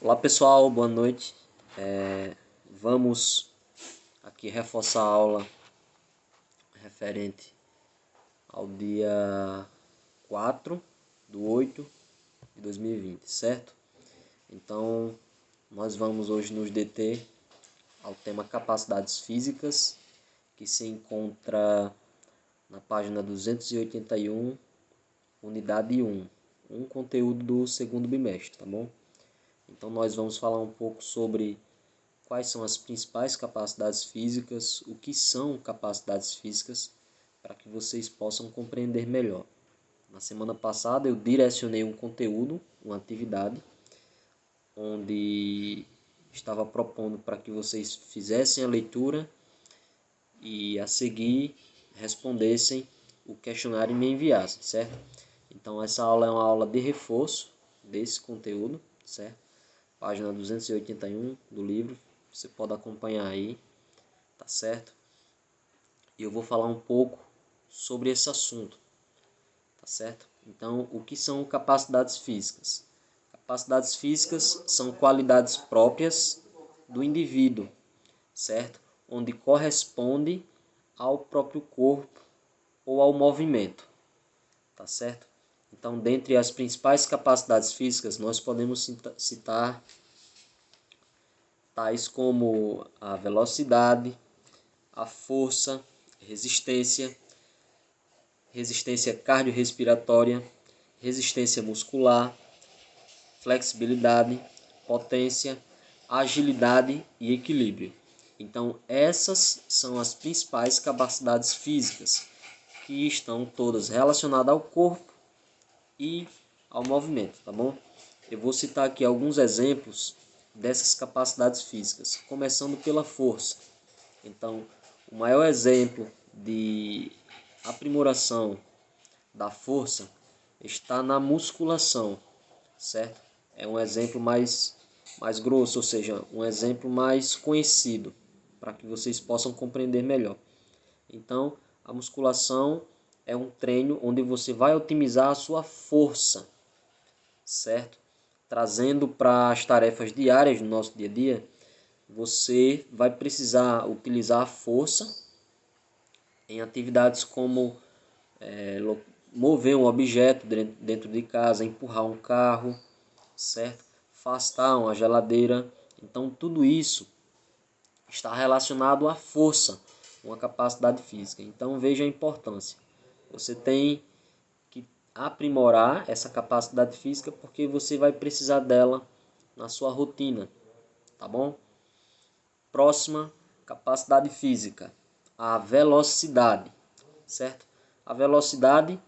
Olá pessoal, boa noite. Vamos aqui reforçar a aula referente ao dia 4/8/2020, certo? Então, nós vamos hoje nos deter ao tema capacidades físicas, que se encontra na página 281, unidade 1, um conteúdo do segundo bimestre, tá bom? Então nós vamos falar um pouco sobre quais são as principais capacidades físicas, o que são capacidades físicas, para que vocês possam compreender melhor. Na semana passada eu direcionei um conteúdo, uma atividade, onde estava propondo para que vocês fizessem a leitura e a seguir respondessem o questionário e me enviassem, certo? Então essa aula é uma aula de reforço desse conteúdo, certo? Página 281 do livro, você pode acompanhar aí, tá certo? E eu vou falar um pouco sobre esse assunto, tá certo? Então, o que são capacidades físicas? Capacidades físicas são qualidades próprias do indivíduo, certo? Onde corresponde ao próprio corpo ou ao movimento, tá certo? Então, dentre as principais capacidades físicas, nós podemos citar tais como a velocidade, a força, resistência, resistência cardiorrespiratória, resistência muscular, flexibilidade, potência, agilidade e equilíbrio. Então, essas são as principais capacidades físicas que estão todas relacionadas ao corpo e ao movimento, tá bom? Eu vou citar aqui alguns exemplos dessas capacidades físicas, começando pela força. Então, o maior exemplo de aprimoração da força está na musculação, certo? É um exemplo mais grosso, ou seja, um exemplo mais conhecido, para que vocês possam compreender melhor. Então, a musculação é um treino onde você vai otimizar a sua força, certo? Trazendo para as tarefas diárias do nosso dia a dia, você vai precisar utilizar a força em atividades como mover um objeto dentro de casa, empurrar um carro, certo? Afastar uma geladeira. Então, tudo isso está relacionado à força, uma capacidade física. Então, veja a importância. Você tem que aprimorar essa capacidade física porque você vai precisar dela na sua rotina, tá bom? Próxima capacidade física, a velocidade, certo? A velocidade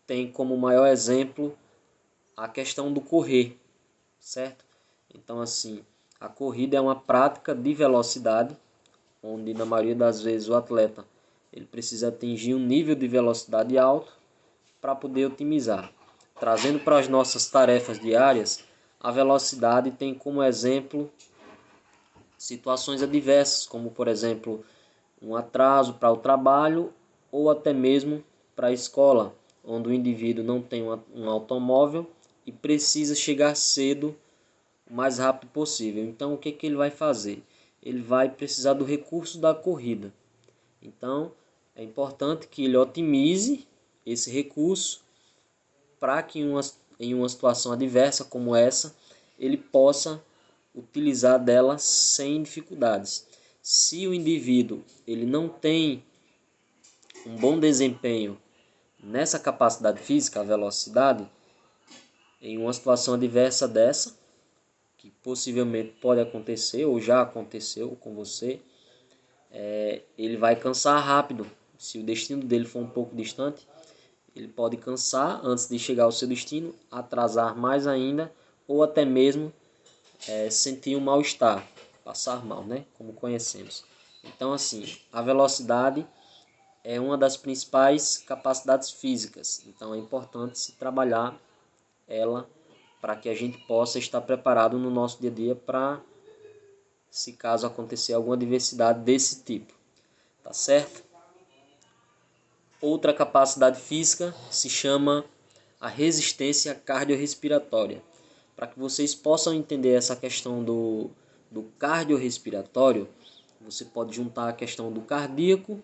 tem como maior exemplo a questão do correr, certo? Então, assim, a corrida é uma prática de velocidade, onde na maioria das vezes o atleta ele precisa atingir um nível de velocidade alto para poder otimizar. Trazendo para as nossas tarefas diárias, a velocidade tem como exemplo situações adversas, como por exemplo um atraso para o trabalho ou até mesmo para a escola, onde o indivíduo não tem um automóvel e precisa chegar cedo o mais rápido possível. Então o que ele vai fazer? Ele vai precisar do recurso da corrida. Então é importante que ele otimize esse recurso para que em uma situação adversa como essa, ele possa utilizar dela sem dificuldades. Se o indivíduo ele não tem um bom desempenho nessa capacidade física, a velocidade, em uma situação adversa dessa, que possivelmente pode acontecer ou já aconteceu com você, ele vai cansar rápido. Se o destino dele for um pouco distante, ele pode cansar antes de chegar ao seu destino, atrasar mais ainda, ou até mesmo sentir um mal-estar, passar mal, né? Como conhecemos. Então, assim, a velocidade é uma das principais capacidades físicas. Então, é importante se trabalhar ela para que a gente possa estar preparado no nosso dia a dia para, se caso acontecer alguma adversidade desse tipo. Tá certo? Outra capacidade física se chama a resistência cardiorrespiratória. para que vocês possam entender essa questão do cardiorrespiratório, você pode juntar a questão do cardíaco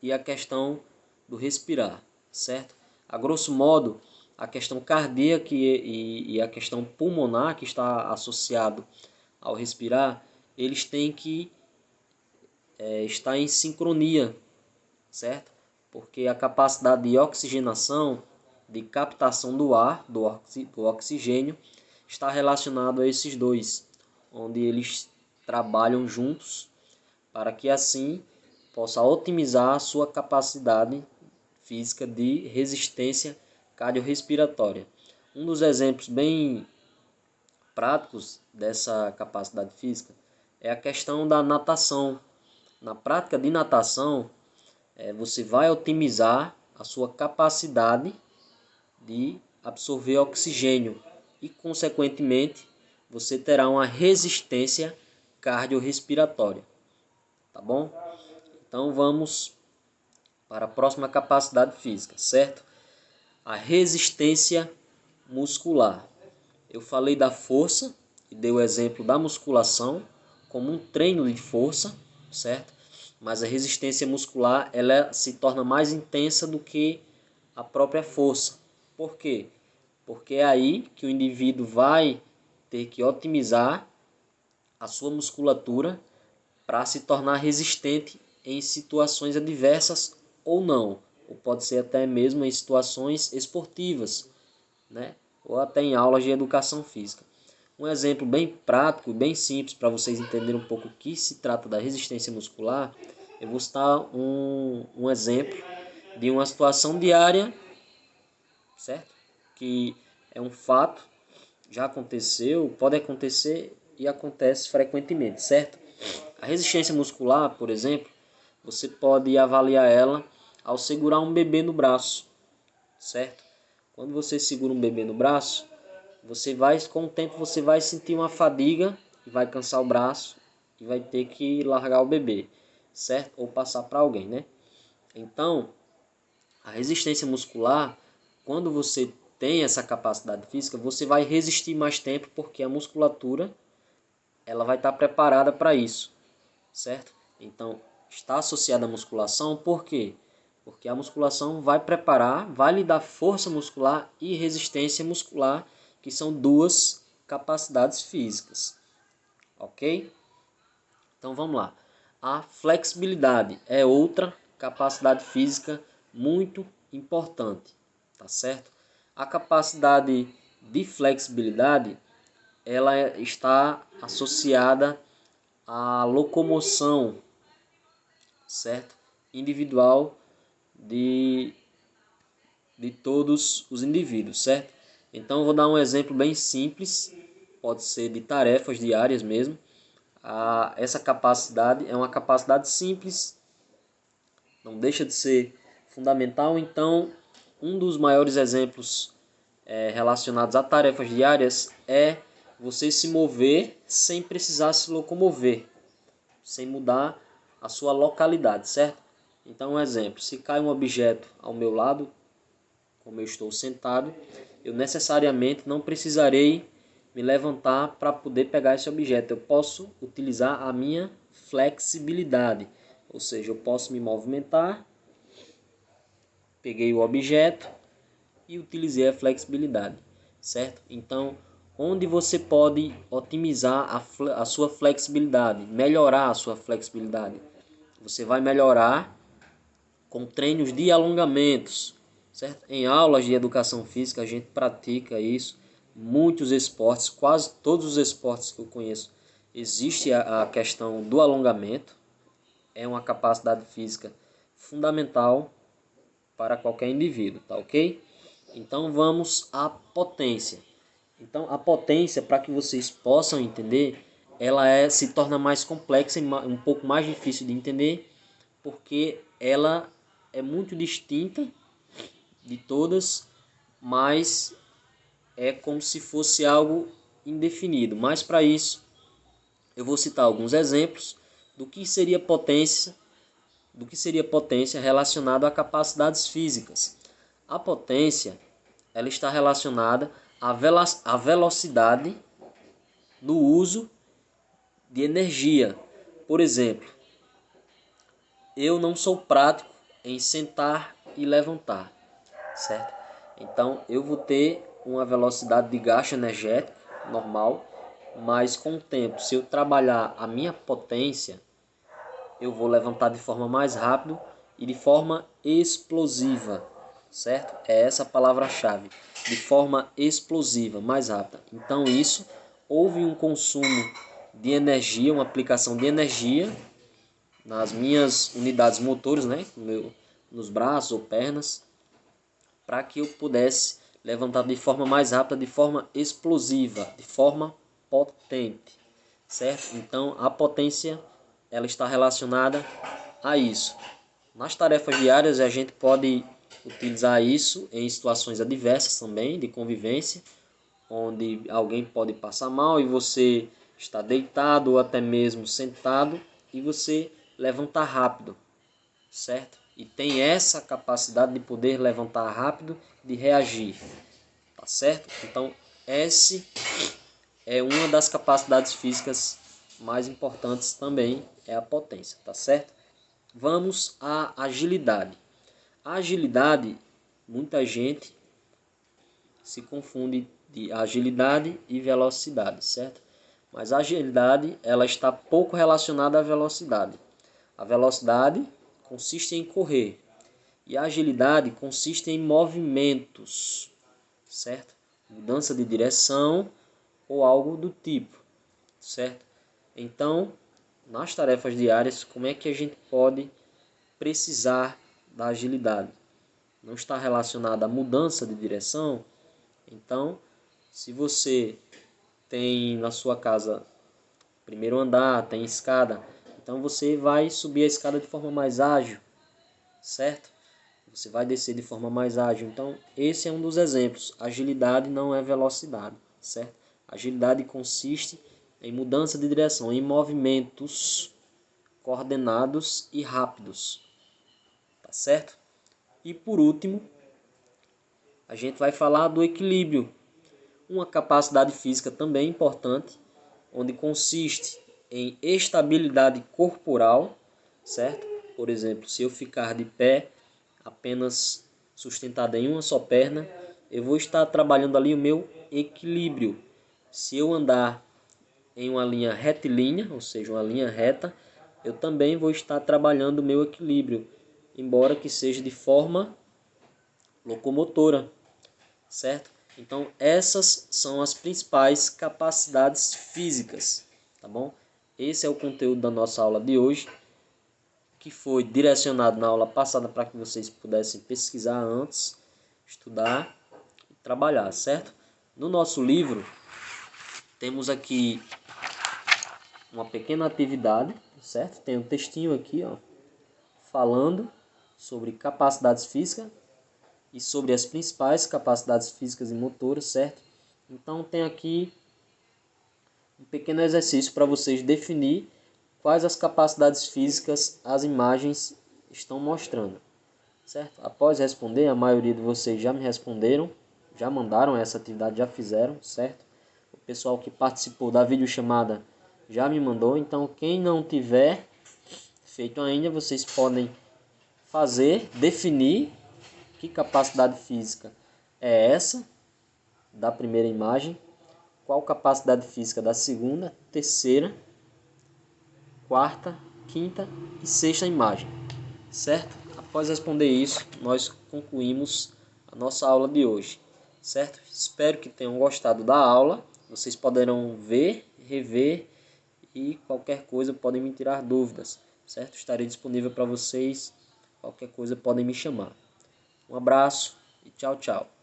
e a questão do respirar, certo? A grosso modo, a questão cardíaca e a questão pulmonar, que está associado ao respirar, eles têm que estar em sincronia, certo? Porque a capacidade de oxigenação, de captação do ar, do oxigênio, está relacionado a esses dois, onde eles trabalham juntos para que assim possa otimizar a sua capacidade física de resistência cardiorrespiratória. Um dos exemplos bem práticos dessa capacidade física é a questão da natação. Na prática de natação, você vai otimizar a sua capacidade de absorver oxigênio e, consequentemente, você terá uma resistência cardiorrespiratória. Tá bom? Então vamos para a próxima capacidade física, certo? A resistência muscular. Eu falei da força e dei o exemplo da musculação como um treino de força, certo? Mas a resistência muscular ela se torna mais intensa do que a própria força. Por quê? Porque é aí que o indivíduo vai ter que otimizar a sua musculatura para se tornar resistente em situações adversas ou não, ou pode ser até mesmo em situações esportivas, né? Ou até em aulas de educação física. Um exemplo bem prático e bem simples para vocês entenderem um pouco o que se trata da resistência muscular, eu vou citar um exemplo de uma situação diária, certo? Que é um fato, já aconteceu, pode acontecer e acontece frequentemente, certo? A resistência muscular, por exemplo, você pode avaliar ela ao segurar um bebê no braço, certo? Quando você segura um bebê no braço, com o tempo você vai sentir uma fadiga e vai cansar o braço e vai ter que largar o bebê, certo? Ou passar para alguém, né? Então, a resistência muscular, quando você tem essa capacidade física, você vai resistir mais tempo porque a musculatura ela vai estar preparada para isso, certo? Então, está associada à musculação, por quê? Porque a musculação vai preparar, vai lhe dar força muscular e resistência muscular, que são duas capacidades físicas, ok? Então vamos lá. A flexibilidade é outra capacidade física muito importante, tá certo? A capacidade de flexibilidade ela está associada à locomoção, certo? Individual de todos os indivíduos, certo? Então eu vou dar um exemplo bem simples, pode ser de tarefas diárias mesmo. Essa capacidade é uma capacidade simples, não deixa de ser fundamental. Então, um dos maiores exemplos relacionados a tarefas diárias é você se mover sem precisar se locomover, sem mudar a sua localidade, certo? Então, um exemplo, se cai um objeto ao meu lado, como eu estou sentado, eu necessariamente não precisarei me levantar para poder pegar esse objeto. Eu posso utilizar a minha flexibilidade, ou seja, eu posso me movimentar, peguei o objeto e utilizei a flexibilidade, certo? Então, onde você pode otimizar a sua flexibilidade, melhorar a sua flexibilidade? Você vai melhorar com treinos de alongamentos, certo? Em aulas de educação física a gente pratica isso, muitos esportes, quase todos os esportes que eu conheço, existe a questão do alongamento, é uma capacidade física fundamental para qualquer indivíduo, tá ok? Então vamos à potência. Então a potência, para que vocês possam entender, ela se torna mais complexa e um pouco mais difícil de entender, porque ela é muito distinta de todas, mas é como se fosse algo indefinido. Mas para isso, eu vou citar alguns exemplos do que seria potência, relacionado a capacidades físicas. A potência, ela está relacionada a velocidade no uso de energia. Por exemplo, eu não sou prático em sentar e levantar, certo? Então eu vou ter uma velocidade de gasto energético normal, mas com o tempo, se eu trabalhar a minha potência, eu vou levantar de forma mais rápida e de forma explosiva, certo? É essa a palavra-chave, de forma explosiva, mais rápida. Então isso, houve um consumo de energia, uma aplicação de energia nas minhas unidades motores, né? Nos braços ou pernas, para que eu pudesse levantar de forma mais rápida, de forma explosiva, de forma potente, certo? Então a potência ela está relacionada a isso. Nas tarefas diárias a gente pode utilizar isso em situações adversas também, de convivência, onde alguém pode passar mal e você está deitado ou até mesmo sentado e você levanta rápido, certo? E tem essa capacidade de poder levantar rápido, de reagir, tá certo? Então, esse é uma das capacidades físicas mais importantes também, é a potência, tá certo? Vamos à agilidade. A agilidade, muita gente se confunde de agilidade e velocidade, certo? Mas a agilidade, ela está pouco relacionada à velocidade. A velocidade consiste em correr e a agilidade consiste em movimentos, certo? Mudança de direção ou algo do tipo, certo? Então, nas tarefas diárias, como é que a gente pode precisar da agilidade? Não está relacionada à mudança de direção? Então, se você tem na sua casa primeiro andar, tem escada, então você vai subir a escada de forma mais ágil, certo? Você vai descer de forma mais ágil. Então, esse é um dos exemplos. Agilidade não é velocidade, certo? Agilidade consiste em mudança de direção, em movimentos coordenados e rápidos, tá certo? E por último, a gente vai falar do equilíbrio, uma capacidade física também importante, onde consiste em estabilidade corporal, certo? Por exemplo, se eu ficar de pé, apenas sustentado em uma só perna, eu vou estar trabalhando ali o meu equilíbrio. Se eu andar em uma linha retilínea, ou seja, uma linha reta, eu também vou estar trabalhando o meu equilíbrio, embora que seja de forma locomotora, certo? Então, essas são as principais capacidades físicas, tá bom? Esse é o conteúdo da nossa aula de hoje, que foi direcionado na aula passada para que vocês pudessem pesquisar antes, estudar e trabalhar, certo? No nosso livro, temos aqui uma pequena atividade, certo? Tem um textinho aqui, ó, falando sobre capacidades físicas e sobre as principais capacidades físicas e motoras, certo? Então tem aqui um pequeno exercício para vocês definir quais as capacidades físicas as imagens estão mostrando, certo? Após responder, a maioria de vocês já me responderam, já mandaram essa atividade, já fizeram, certo? O pessoal que participou da videochamada já me mandou, então quem não tiver feito ainda, vocês podem fazer, definir que capacidade física é essa da primeira imagem, qual capacidade física da segunda, terceira, quarta, quinta e sexta imagem, certo? Após responder isso, nós concluímos a nossa aula de hoje, certo? Espero que tenham gostado da aula. Vocês poderão ver, rever e qualquer coisa podem me tirar dúvidas, certo? Estarei disponível para vocês. Qualquer coisa podem me chamar. Um abraço e tchau, tchau.